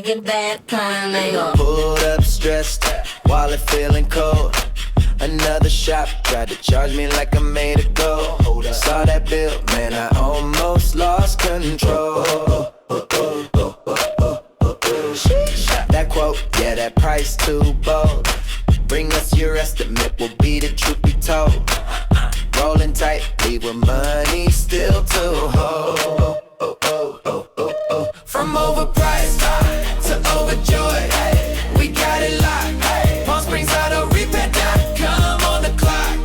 get that kind. They go. Pulled up stressed, wallet feeling cold. Another shop tried to charge me like I made a goal. Saw that bill, man, I almost lost control. That quote, yeah, that price too bold. Bring us your estimate, will be the truth be told. Rolling tight, leave with money still to hold. From overpriced to overjoyed, we got it locked. Palm Springs Auto.com on the clock.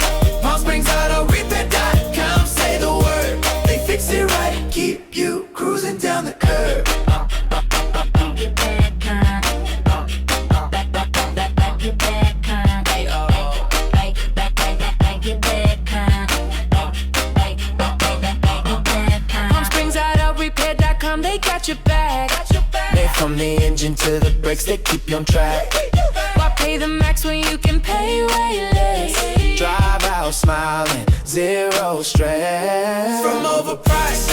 Palm Springs Auto.com, say the word. They fix it right, keep you cruising down the curb. Get that kind. Get that kind. Get that kind. Palm Springs Auto.com, they got your back. Made from the engine to the brakes, they keep you on track. Why pay the max when you can pay way less? Drive out smiling, zero stress. From overpriced